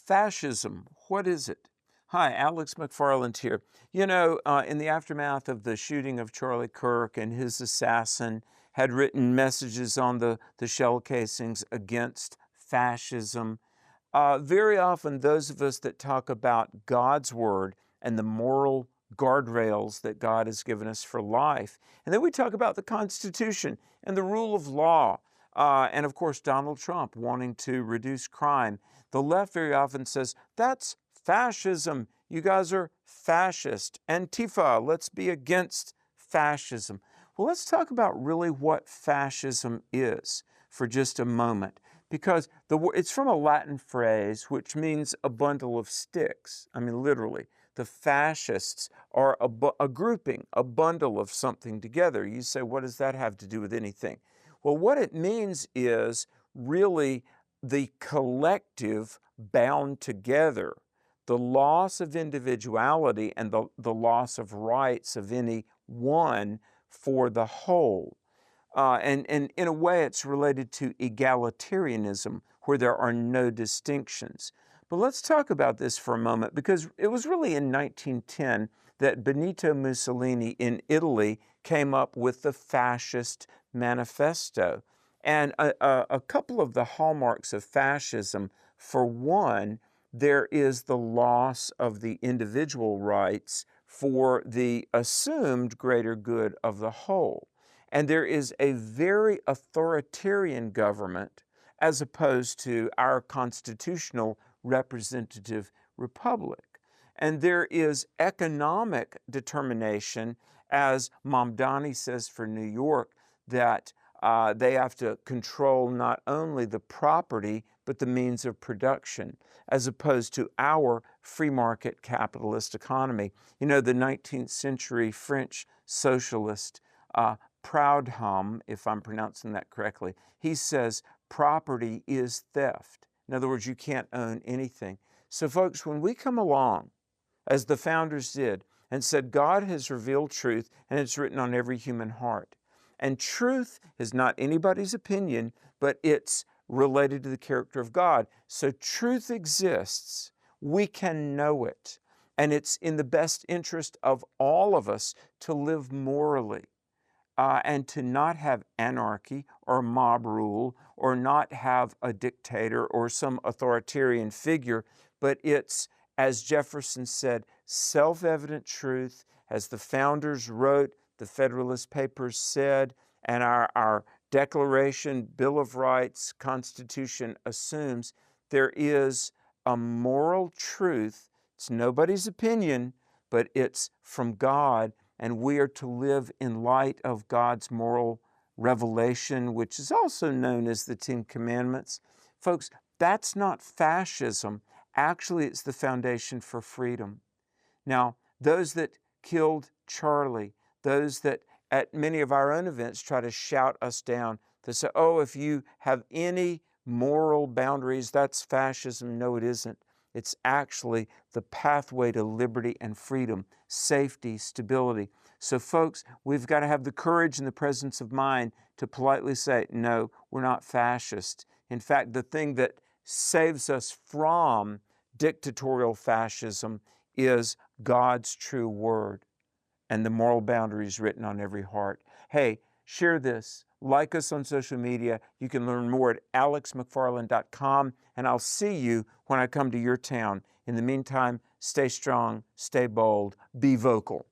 Fascism, what is it? Hi, Alex McFarland here. You know, in the aftermath of the shooting of Charlie Kirk, and his assassin had written messages on the shell casings against fascism. Very often, those of us that talk about God's Word and the moral guardrails that God has given us for life, and then we talk about the Constitution and the rule of law, and of course, Donald Trump wanting to reduce crime. The left very often says, that's fascism. You guys are fascist. Antifa, let's be against fascism. Well, let's talk about really what fascism is for just a moment, because it's from a Latin phrase which means a bundle of sticks. I mean, literally. The fascists are a grouping, a bundle of something together. You say, what does that have to do with anything? Well, what it means is really the collective bound together, the loss of individuality and the loss of rights of any one for the whole. And in a way, it's related to egalitarianism, where there are no distinctions. But let's talk about this for a moment, because it was really in 1910 that Benito Mussolini in Italy came up with the Fascist Manifesto. And a couple of the hallmarks of fascism, for one, there is the loss of the individual rights for the assumed greater good of the whole. And there is a very authoritarian government as opposed to our constitutional representative republic. And there is economic determination, as Mamdani says for New York, that they have to control not only the property, but the means of production, as opposed to our free market capitalist economy. You know, the 19th century French socialist, Proudhon, if I'm pronouncing that correctly, he says property is theft. In other words, you can't own anything. So folks, when we come along, as the founders did, and said God has revealed truth and it's written on every human heart, and truth is not anybody's opinion, but it's related to the character of God. So truth exists. We can know it. And it's in the best interest of all of us to live morally. And to not have anarchy or mob rule, or not have a dictator or some authoritarian figure, but it's, as Jefferson said, self-evident truth, as the founders wrote, the Federalist Papers said, and our Declaration, Bill of Rights, Constitution assumes there is a moral truth. It's nobody's opinion, but it's from God. And we are to live in light of God's moral revelation, which is also known as the Ten Commandments. Folks, that's not fascism. Actually, it's the foundation for freedom. Now, those that killed Charlie, those that at many of our own events try to shout us down, to say, oh, if you have any moral boundaries, that's fascism. No, it isn't. It's actually the pathway to liberty and freedom, safety, stability. So folks, we've got to have the courage and the presence of mind to politely say, no, we're not fascist. In fact, the thing that saves us from dictatorial fascism is God's true word and the moral boundaries written on every heart. Hey, share this. Like us on social media. You can learn more at alexmcfarland.com, and I'll see you when I come to your town. In the meantime, stay strong, stay bold, be vocal.